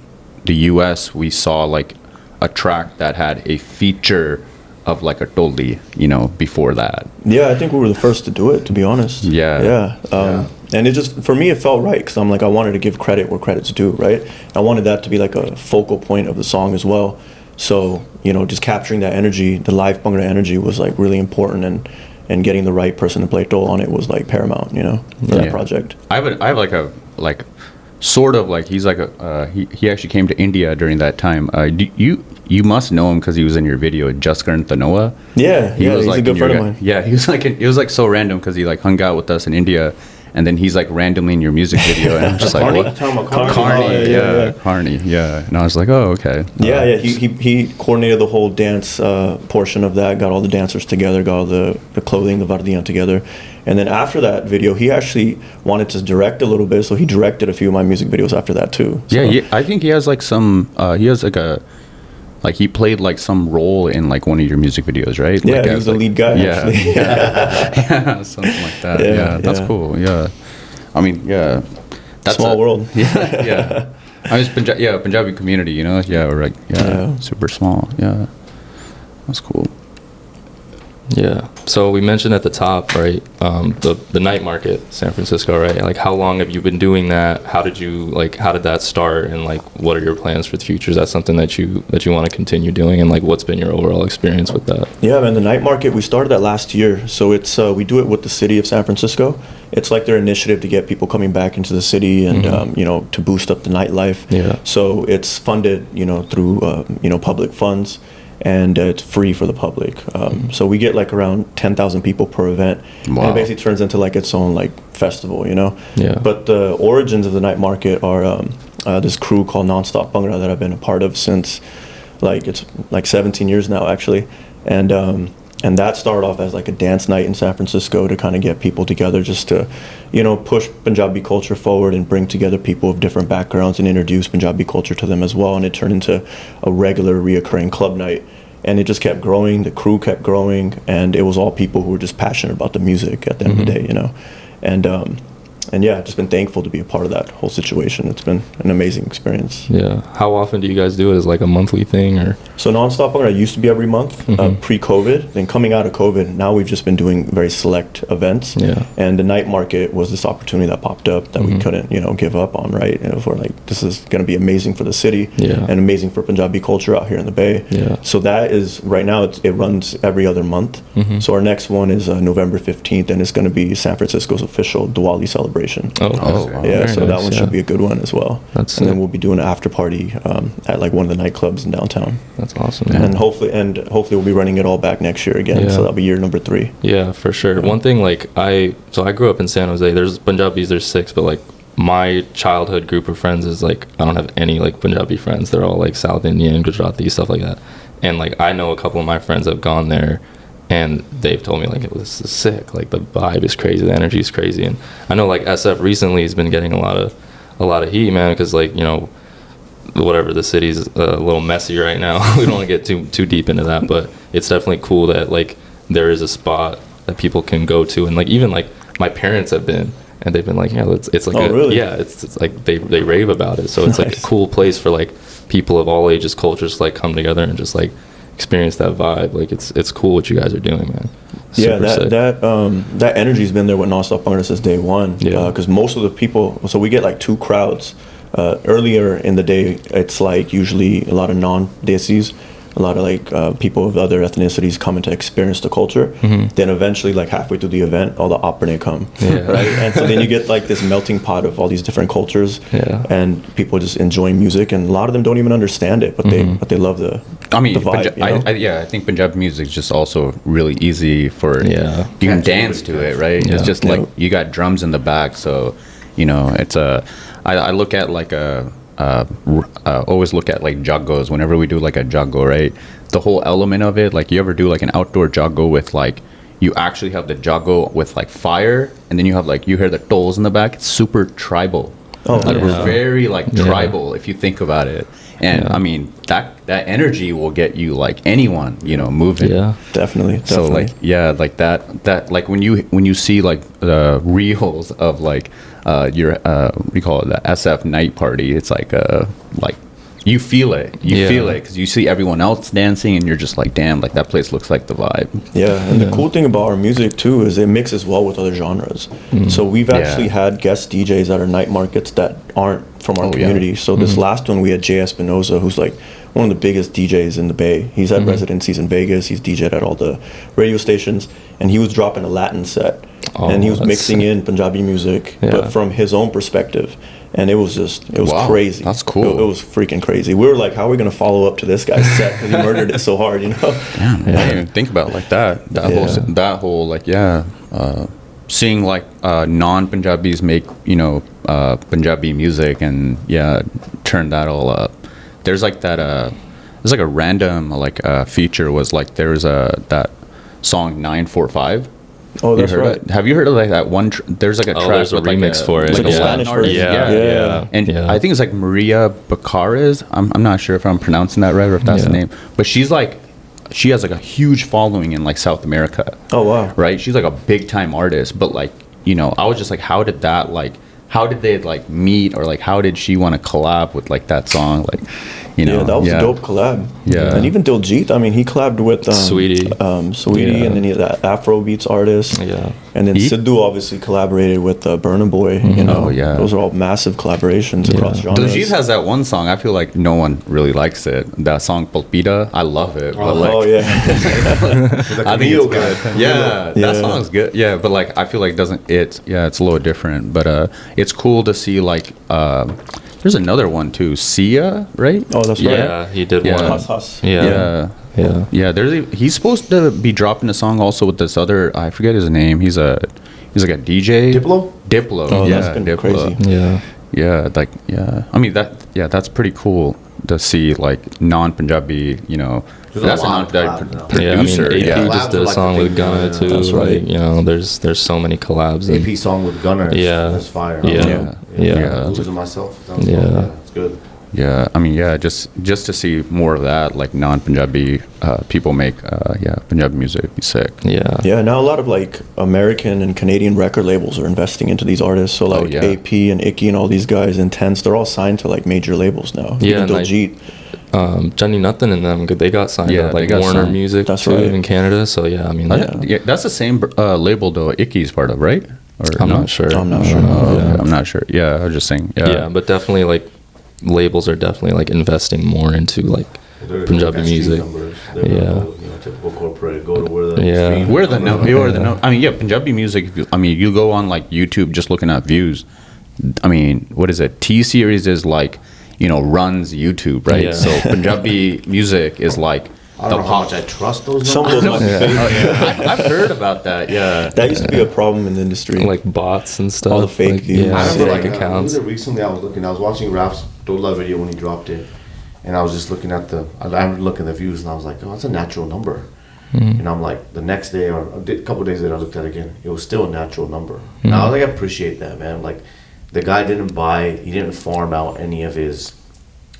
the US we saw like a track that had a feature of like a toldi, you know, before that. Yeah, I think we were the first to do it, to be honest. Yeah. And it just, for me, it felt right because I'm like, I wanted to give credit where credit's due, right? I wanted that to be like a focal point of the song as well. So, you know, just capturing that energy, the live Bhangra energy was like really important, and getting the right person to play tol on it was like paramount, you know, for that project. I have like sort of like, he's like he actually came to India during that time. You must know him because he was in your video, Jaskar and Thanoa. Yeah, he's like a good friend of mine. Yeah, he was like, it was like so random because he like hung out with us in India, and then he's like randomly in your music video, and I'm just like, what? Carney, yeah. And I was like, oh, okay. He coordinated the whole dance portion of that, got all the dancers together, got all the clothing, the vardiyan together. And then after that video, he actually wanted to direct a little bit, so he directed a few of my music videos after that too. So. Yeah, I think he has like some, he has like he played like some role in like one of your music videos, right? Yeah, like he was the lead guy. Yeah, actually. yeah, something like that. Yeah, that's cool. Yeah, I mean, yeah, that's small world. Yeah. I was Punjabi community, you know. Yeah, we're like super small. Yeah, that's cool. Yeah. So we mentioned at the top, right, the night market, San Francisco, right? Like, how long have you been doing that? How did that start? And like, what are your plans for the future? Is that something that you want to continue doing? And like, what's been your overall experience with that? Yeah, man, the night market, we started that last year. So it's, we do it with the city of San Francisco. It's like their initiative to get people coming back into the city and, you know, to boost up the nightlife. Yeah. So it's funded, you know, through, you know, public funds. And it's free for the public. So we get like around 10,000 people per event. Wow. And it basically turns into like its own like festival, you know? Yeah. But the origins of the night market are this crew called Nonstop Bhangra that I've been a part of since like, it's like 17 years now actually. And that started off as like a dance night in San Francisco to kind of get people together, just to, you know, push Punjabi culture forward and bring together people of different backgrounds and introduce Punjabi culture to them as well. And it turned into a regular reoccurring club night. And it just kept growing, the crew kept growing, and it was all people who were just passionate about the music at the end of the day, you know. And yeah, just been thankful to be a part of that whole situation. It's been an amazing experience. Yeah. How often do you guys do it? Is it like a monthly thing or? So Nonstop Bhangra used to be every month, pre-COVID. Then coming out of COVID, now we've just been doing very select events. Yeah. And the night market was this opportunity that popped up that we couldn't, you know, give up on, right? And we're like, this is going to be amazing for the city and amazing for Punjabi culture out here in the Bay. Yeah. So that is, right now, it runs every other month. So our next one is November 15th, and it's going to be San Francisco's official Diwali celebration. Wow. Yeah, so that one should be a good one as well. Then we'll be doing an after party at like one of the nightclubs in downtown. That's awesome, man. And hopefully we'll be running it all back next year again. So that'll be year number 3. Yeah, for sure. One thing, like I grew up in San Jose. There's Punjabis, there's 6, but like my childhood group of friends is like, I don't have any like Punjabi friends. They're all like South Indian, Gujarati, stuff like that. And like I know a couple of my friends have gone there, and they've told me like, this is sick. Like the vibe is crazy, the energy is crazy. And I know like SF recently has been getting a lot of heat, man, because like, you know, whatever, the city's a little messy right now. We don't want to get too deep into that, but it's definitely cool that like there is a spot that people can go to, and like even like my parents have been, and they've been like, yeah, it's like really? Yeah, it's like they rave about it. So it's like a cool place for like people of all ages, cultures to like come together and just like experience that vibe. Like it's cool what you guys are doing, man. Super that energy's been there with Nonstop Bhangra since day one. Because most of the people, so we get like 2 crowds. Earlier in the day, it's like usually a lot of non-Desis, a lot of like people of other ethnicities coming to experience the culture. Then eventually, like halfway through the event, all the Apne come, right? And so then you get like this melting pot of all these different cultures, and people just enjoying music, and a lot of them don't even understand it, but they love the vibe. I think Punjabi music is just also really easy for you can dance to it, right? It's just like you got drums in the back, so you know it's I look at like always look at like jaggos whenever we do like a jaggo, right? The whole element of it, like you ever do like an outdoor jaggo with like, you actually have the jaggo with like fire, and then you have like, you hear the tols in the back. It's super tribal. We're very like tribal if you think about it. And I mean that energy will get you like anyone, you know, moving. Yeah, definitely. So like like that like when you see like the reels of like your what do you call it, the SF night party, it's like you feel it. You Yeah. feel it because you see everyone else dancing, and you're just like, damn, like that place looks like the vibe. Yeah, and the cool thing about our music too is it mixes well with other genres. So we've actually had guest DJs at our night markets that aren't from our community. So this last one we had Jay Espinoza, who's like one of the biggest DJs in the Bay. He's had residencies in Vegas. He's DJed at all the radio stations, and he was dropping a Latin set, and he was that's mixing sick. in Punjabi music, Yeah. but from his own perspective. And it was Wow, crazy. that's cool. It was freaking crazy. We were like, how are we going to follow up to this guy's set? Because he murdered it so hard, you know? Damn, I didn't even think about it like that. That whole like seeing like non-Punjabis make Punjabi music and turn that all up. There's like that there's like a random like feature was like there's that song 945. Oh, that's You heard right. it? Have you heard of like that one? There's like a track there's a with like remix for it. like a Yeah. Latin Spanish artist. version. Yeah. And I think it's like Maria Bacares. I'm not sure if I'm pronouncing that right or if that's the Yeah. name. But she has like a huge following in like South America. Oh, wow. Right? She's like a big time artist. But like, I was just like, how did they like meet, or like how did she want to collab with like that song? Like, Yeah, that was a dope collab. Yeah. And even Diljit, I mean, he collabed with Sweetie. Sweetie, Yeah. and then he had that Afro Beats artist. Yeah. And then He- Sidhu obviously collaborated with Burna Boy. You know, Oh, yeah. those are all massive collaborations across genres. Diljit has that one song. I feel like no one really likes it. That song Palpita. I love it. But like, Oh yeah, I think it's good. Yeah, Yeah. that song's good. Yeah, but like I feel like it's a little different. But it's cool to see like there's another one too, Sia, right? Oh, that's right. Yeah, he did Yeah. one. Hus Hus. Yeah. Yeah. Yeah, he's supposed to be dropping a song also with this other, I forget his name. He's like a DJ. Diplo? Diplo. Oh, yeah, that's been Diplo. crazy. Yeah. Yeah, I mean that's pretty cool to see like non-Punjabi, There's that's a a lot of non-Punjabi collabs now. producer. AP Yeah, just did a Collabs are song like with the Gunna big- too. That's right. Like, there's so many collabs. And, AP song with Gunner. Yeah. That's fire. Yeah. Yeah. Losing myself. Yeah. It's good. Yeah, I mean, just to see more of that, like non-Punjabi people make, Punjabi music would be sick. Yeah. Yeah, now a lot of like American and Canadian record labels are investing into these artists. So like yeah. AP and Icky and all these guys, Intense, they're all signed to like major labels now. Yeah, Even Diljit. Johnny Nothing and them, they got signed Yeah, to they like got Warner signed. Music That's too right. in Canada. So yeah, I mean, Yeah, that's the same label though. Icky's part of, right? Or I'm no? not sure. I'm not I sure. don't know, Oh, yeah. okay. I'm not sure. Yeah, I was just saying. Yeah, but definitely like labels are definitely like investing more into like They're Punjabi like stream music. numbers. They're Yeah. gonna go, typical corporate. Go to where the Yeah. stream Where the numbers no, are. where the no. I mean, yeah, Punjabi music. I mean, you go on like YouTube just looking at views. I mean, what is it? T Series is like, runs YouTube, right? Yeah. So Punjabi music is like I don't know how much I trust those Some of numbers. those might be fake. I've heard about that. Yeah. That used to be a problem in the industry. Like bots and stuff. All the fake like, views. Yeah, I remember fake like accounts. recently I was watching Raf's Dola video when he dropped it, and I was just looking at I'm looking at the views, and I was like, oh, that's a natural number. And I'm like, the next day or a couple days later, I looked at it again. It was still a natural number. And I was like, I appreciate that, man. Like, the guy he didn't farm out any of his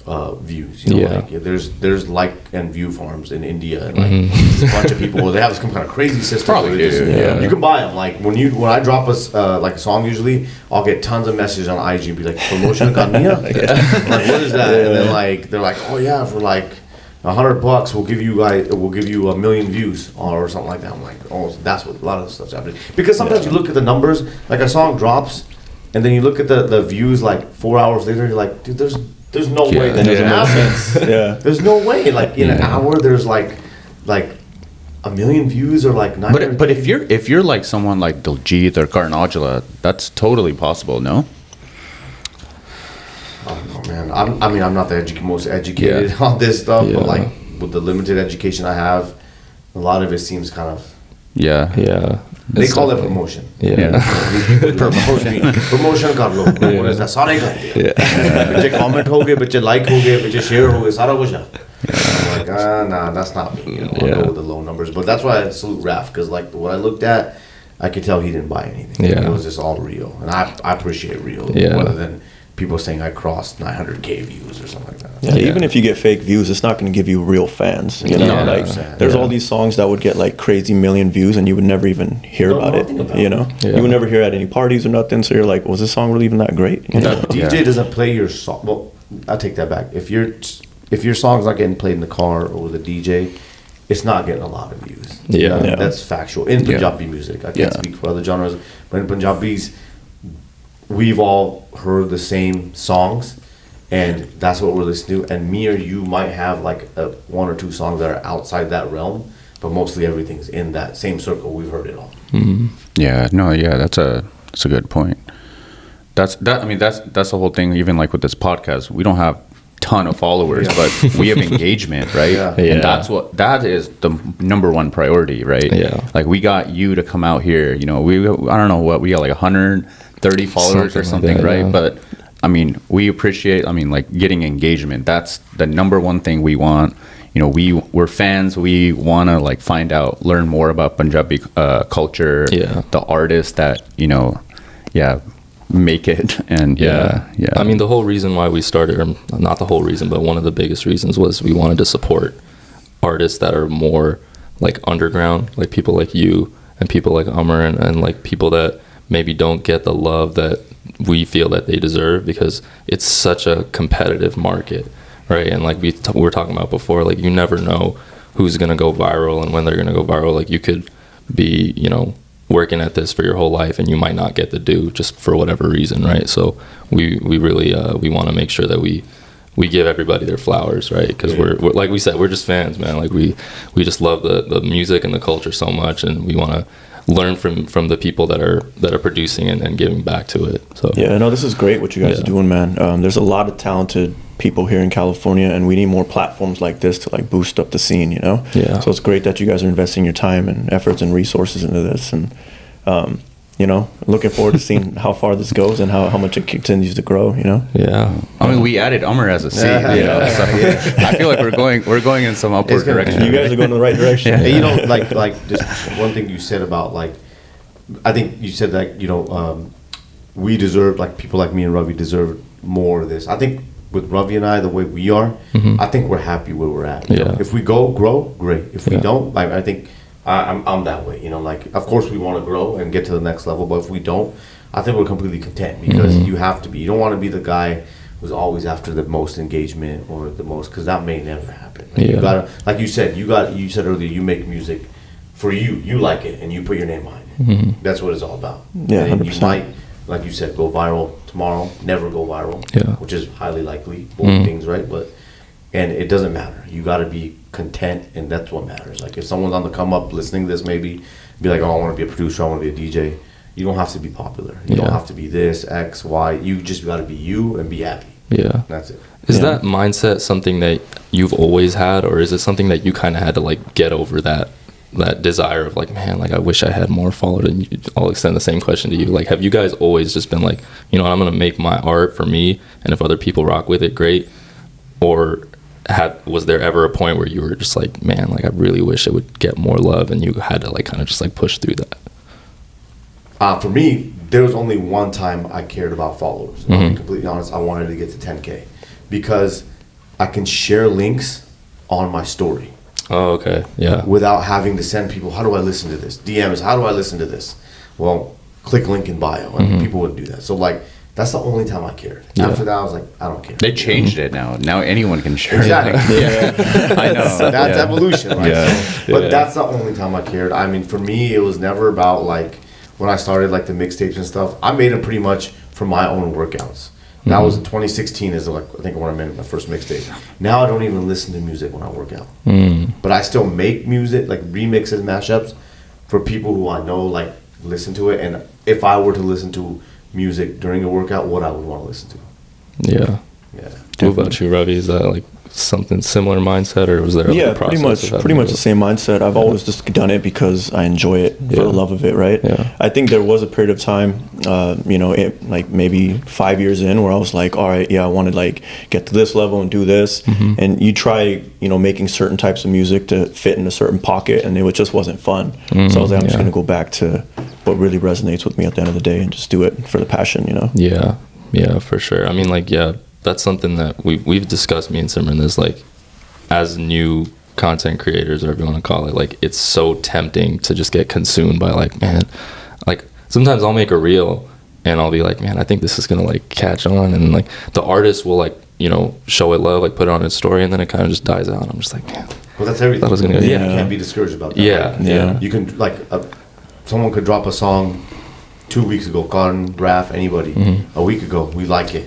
views. Yeah. Like there's like and view farms in India, and like there's a bunch of people where they have some kind of crazy system. Probably where they do, just- yeah. You can buy them. Like when I drop like a song, usually I'll get tons of messages on IG and be like, promotion Kania? Like, what is that? And then like they're like, oh yeah, for like $100 we'll give you 1 million views or something like that. I'm like, oh, that's what a lot of the stuff's happening. Because sometimes you look at the numbers, like a song drops, and then you look at the views like 4 hours later, you're like, dude, there's no way that doesn't happen. Yeah. There's no way. Like in an hour, there's like 1 million views or like 900. But if you're like someone like Diljit or Karan Aujla, that's totally possible, no? I don't know, man. I'm not the most educated on this stuff, but like with the limited education I have, a lot of it seems kind of. Yeah. Yeah. They It's call it definitely- promotion. Yeah. Promotion कर लो what is that सारे करते हैं बच्चे comment हो गए बच्चे like हो गए बच्चे share हो गए सारा कुछ है I'm like nah, that's not me. I'll go with the low numbers, but that's why I salute Raf, because like what I looked at, I could tell he didn't buy anything. Yeah. It was just all real, and I appreciate real, Yeah. rather than people saying I crossed 900K views or something like that. Yeah, even if you get fake views, it's not going to give you real fans. You know, Yeah, like 100%. there's all these songs that would get like crazy million views, and you would never even hear You don't about know it. anything about You it. know, Yeah. you would never hear at any parties or nothing. So you're like, was this song really even that great? You know? DJ doesn't play your song. Well, I take that back. If your song's not getting played in the car or with a DJ, it's not getting a lot of views. Yeah. That's factual. In Punjabi music, I can't speak for other genres, but in Punjabis, we've all heard the same songs, and that's what we're listening to. And me or you might have like one or two songs that are outside that realm, but mostly everything's in that same circle. We've heard it all. Mm-hmm. Yeah, no, yeah, that's a good point. That's the whole thing. Even like with this podcast, we don't have ton of followers, but we have engagement, right? Yeah. And that is the number one priority, right? Yeah. Like we got you to come out here. You know, I don't know what we got, like 130 followers or something, like that, right? yeah. But I mean, we appreciate. I mean, like getting engagement. That's the number one thing we want. You know, we're fans. We want to like find out, learn more about Punjabi culture, the artists that, you know, make it. And I mean, the whole reason why we started, or not the whole reason, but one of the biggest reasons was we wanted to support artists that are more like underground, like people like you and people like Amrin, and like people that maybe don't get the love that we feel that they deserve, because it's such a competitive market. Right, and like we were talking about before, like you never know who's gonna go viral and when they're gonna go viral. Like you could be, you know, working at this for your whole life and you might not get the due just for whatever reason, right? So we really we want to make sure that we give everybody their flowers, right? Because we're like we said, we're just fans, man. Like we just love the music and the culture so much, and we want to learn from the people that are producing and giving back to it. So no, this is great what you guys are doing, man. There's a lot of talented people here in California, and we need more platforms like this to like boost up the scene, you know? So it's great that you guys are investing your time and efforts and resources into this, and you know, looking forward to seeing how far this goes and how much it continues to grow, you know? I mean, we added Amr as a seat, you know, so I feel like we're going in some upward direction. You guys are going in the right direction. And you know, like just one thing you said about, like, I think you said that, you know, we deserve, like people like me and Ravi deserve more of this. I think with Ravi and I, the way we are, I think we're happy where we're at. You know? If we grow, great. If we don't, like, I think I'm that way. You know, like, of course we want to grow and get to the next level, but if we don't, I think we're completely content, because you have to be. You don't want to be the guy who's always after the most engagement or the most, because that may never happen. Like, you gotta, like you said earlier, you make music for you. You like it, and you put your name behind it. That's what it's all about. Yeah, and 100%. you might, like you said, go viral tomorrow, never go viral, which is highly likely, both things, right? And it doesn't matter. You got to be content, and that's what matters. Like, if someone's on the come up listening to this, maybe be like, oh, I want to be a producer, I want to be a DJ. You don't have to be popular. You don't have to be this, X, Y. You just got to be you and be happy. Yeah. That's it. Is that mindset something that you've always had, or is it something that you kind of had to like get over that desire of like, man, like I wish I had more followers? And I'll extend the same question to you. Like, have you guys always just been like, you know, I'm going to make my art for me, and if other people rock with it, great? Or was there ever a point where you were just like, man, like I really wish it would get more love, and you had to like kind of just like push through that? For me, there was only one time I cared about followers. I'll be completely honest. I wanted to get to 10K because I can share links on my story. Oh, okay. Yeah. Without having to send people, how do I listen to this? DMs, how do I listen to this? Well, click link in bio. I mean, people wouldn't do that. So, like, that's the only time I cared. After that, I was like, I don't care. They changed it now. Now anyone can share. Exactly. I know. So that's evolution, right? Yeah. So, but that's the only time I cared. I mean, for me, it was never about, like, when I started, like, the mixtapes and stuff, I made them pretty much for my own workouts. That was 2016 is, like, I think when I made my first mixtape. Now I don't even listen to music when I work out. But I still make music, like remixes, mashups, for people who I know, like, listen to it. And if I were to listen to music during a workout, what I would want to listen to. Yeah. What about you, Ravi? Is that like something similar mindset, or was there a process? pretty much the same mindset. I've always just done it because I enjoy it for the love of it, right? I think there was a period of time, you know, like maybe 5 years in, where I was like, all right, I want to like get to this level and do this, and you try, you know, making certain types of music to fit in a certain pocket, and it just wasn't fun. So I was like, I'm just going to go back to what really resonates with me at the end of the day and just do it for the passion, you know? Yeah, for sure. I mean, like, that's something that we've discussed, me and Simran, is like, as new content creators, or whatever you want to call it, like, it's so tempting to just get consumed by like, man, like sometimes I'll make a reel and I'll be like, man, I think this is gonna like catch on, and like the artist will like, you know, show it love, like put it on his story, and then it kind of just dies out. I'm just like, man. Well, that's everything. That was gonna, You can't be discouraged about that. Yeah, right? yeah. You can like someone could drop a song 2 weeks ago, Cotton, Raph, anybody, a week ago, we like it.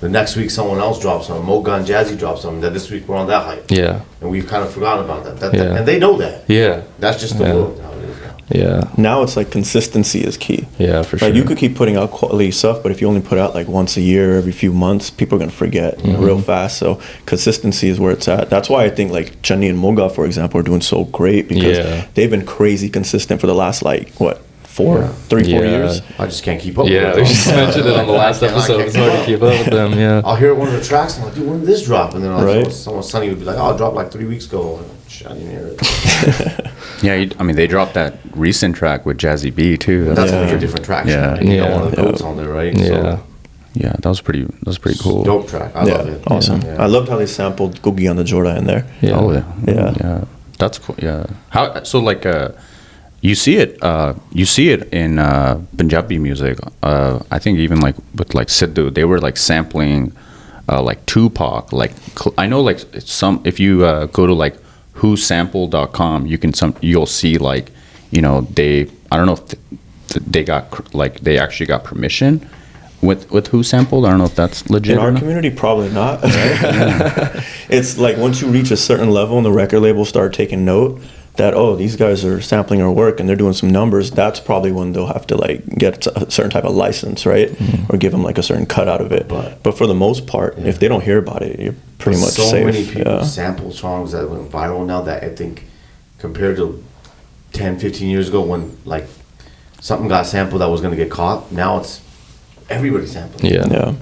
The next week, someone else drops something. Mo Gun Jazzy drops something. That this week we're on that hype. Yeah. And we've kind of forgotten about that. Yeah. And they know that. Yeah. That's just the world how it is now. Yeah. Now it's like consistency is key. Yeah, for sure. Like you could keep putting out quality stuff, but if you only put out like once a year, every few months, people are gonna forget real fast. So consistency is where it's at. That's why I think like Chani and Moga, for example, are doing so great because they've been crazy consistent for the last like what 3-4 years. I just can't keep up Yeah, with we it. just mentioned it on the last episode. It's hard to keep up with them. Yeah. I'll hear one of the tracks and I'm like, dude, when did this drop? And then Right. someone Sunny would be like, oh, it dropped like 3 weeks ago. And shit, I didn't hear it. Yeah, I mean, they dropped that recent track with Jazzy B too. That's gonna be a different track. Yeah. Right? You got Yeah. one of the goats on there, right? Yeah. Yeah, that was pretty cool. Dope track. I love it. Awesome. Yeah. I loved how they sampled Googie on the Jorda in there. Yeah. Oh yeah. Yeah. Yeah. That's cool. Yeah. How so like you see it in Punjabi music. I think even like with like Sidhu, they were like sampling like Tupac. Like I know like some if you go to like whosample.com, you'll see like, you know, I don't know if they got like they actually got permission with Who Sampled. I don't know if that's legit. In or our not. community, probably not. Right? It's like once you reach a certain level and the record label start taking note that, oh, these guys are sampling our work and they're doing some numbers, that's probably when they'll have to like get a certain type of license, right? Or give them like a certain cut out of it. But for the most part, if they don't hear about it, you're pretty much so safe. many people sample songs that went viral now that I think compared to 10, 15 years ago when like something got sampled that was going to get caught, now it's everybody sampling. Yeah.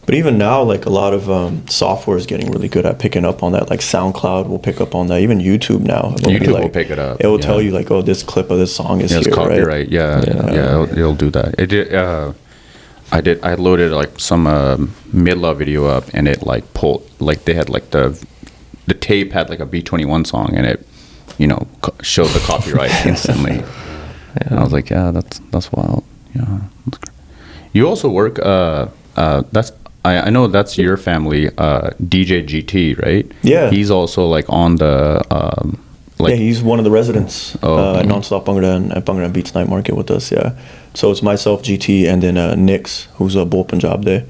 But even now, like a lot of software is getting really good at picking up on that. Like SoundCloud will pick up on that. Even YouTube now. YouTube will pick it up. It will tell you like, oh, this clip of this song is Yeah, it's here, copyright. right? Yeah. It'll do that. It did. I loaded like some Midla video up, and it like pulled like they had like the tape had like a B-21 song, and it, you know, showed the copyright instantly. And I was like, yeah, that's wild. Yeah. That's great. You also work. I know that's your family, DJ GT, right? Yeah. He's also like on the yeah, he's one of the residents Oh, at Nonstop Bhangra and Bhangra Beats Night Market with us. Yeah, so it's myself, GT, and then Nix, who's a Bull Punjab there.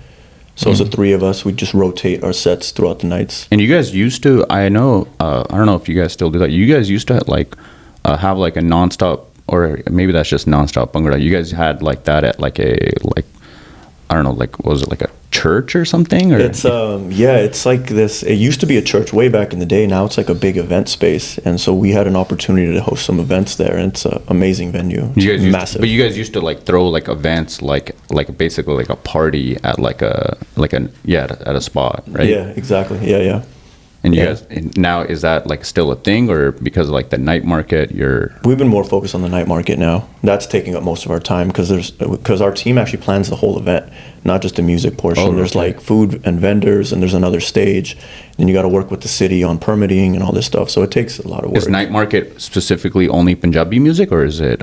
So it's the three of us. We just rotate our sets throughout the nights. And you guys used to, I know, I don't know if you guys still do that. You guys used to like have like a nonstop, or maybe that's just Nonstop Bhangra. You guys had like that at like a I don't know, like was it like a church or something? Or It's it's like this. It used to be a church way back in the day. Now it's like a big event space, and so we had an opportunity to host some events there. And it's an amazing venue. It's you guys massive. but you guys used to like throw like events, like basically like a party at at a spot, right? Yeah, exactly. Yeah. And you guys, and now is that like still a thing, or because of like the night market, We've been more focused on the night market now. That's taking up most of our time because our team actually plans the whole event, not just the music portion. Oh, there's okay. like food and vendors, and there's another stage, and you got to work with the city on permitting and all this stuff. So it takes a lot of work. is night market specifically only Punjabi music, or is it?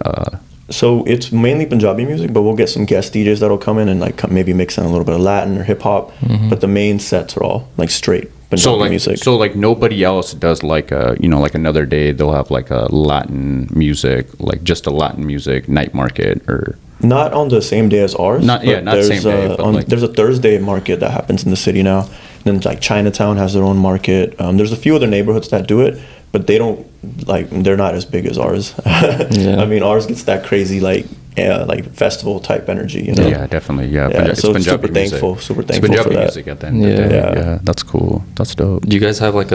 So it's mainly Punjabi music, but we'll get some guest DJs that'll come in and like maybe mix in a little bit of Latin or hip hop. But the main sets are all like straight Punjabi music. So like nobody else does like like another day they'll have like a Latin music, like just a Latin music night market, or Not on the same day as ours. Not but same day, but like- there's a Thursday market that happens in the city now. Then like Chinatown has their own market. There's a few other neighborhoods that do it, but they're not as big as ours. I mean, ours gets that crazy like festival type energy, you know? yeah, definitely, yeah. Yeah, so Punjabi super music. thankful It's for Punjabi that. music at the end of the day. Yeah. Yeah, that's cool. That's dope. Do you guys have like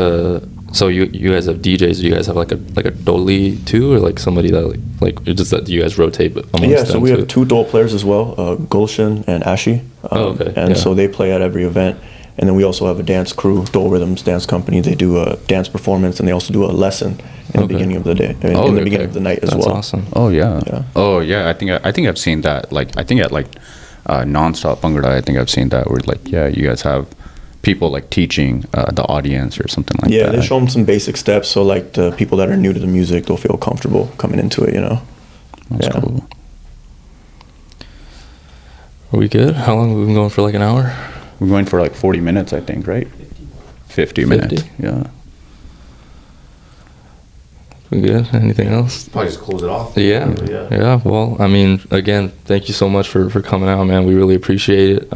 so you guys have DJs? Do you guys have like a dolly too, or like somebody that like just that you guys rotate amongst Yeah, so them we too? have two dole players as well, Gulshan and Ashi. Okay, And yeah. so they play at every event. And then we also have a dance crew, Dole Rhythms Dance Company. They do a dance performance, and they also do a lesson in the beginning of the day, in the beginning of the night as That's well. awesome. Oh yeah. Yeah. Oh yeah. I think I've seen that. Like I think at like Nonstop Bhangra, I think I've seen that where like you guys have people like teaching the audience or something like that. Yeah, they show them some basic steps, so like the people that are new to the music, they'll feel comfortable coming into it, you know? That's Yeah. cool. Are we good? How long have we been going for? Like an hour? We're going for like 40 minutes, I think, right? 50 minutes. 50? Yeah. We good? Anything else? Probably just close it off. Yeah. Well, I mean, again, thank you so much for coming out, man. We really appreciate it.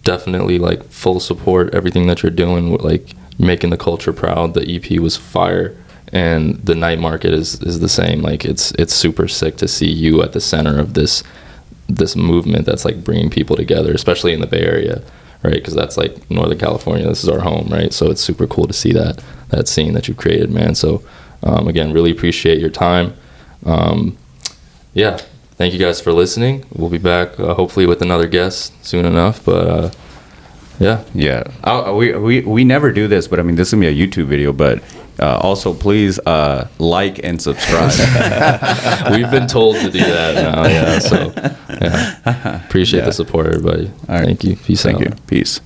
Definitely, like, full support, everything that you're doing, with, like, making the culture proud. The EP was fire, and the night market is the same. Like, it's super sick to see you at the center of this movement that's, like, bringing people together, especially in the Bay Area, right? Because that's, like, Northern California. This is our home, right? So it's super cool to see that scene that you created, man. So, again, really appreciate your time. Yeah, thank you guys for listening. We'll be back hopefully with another guest soon enough. But yeah. We never do this, but I mean, this is gonna be a YouTube video. But also, please like and subscribe. We've been told to do that now. Yeah. So yeah, appreciate the support, everybody. All right. Thank you. Peace out. Thank you. Peace.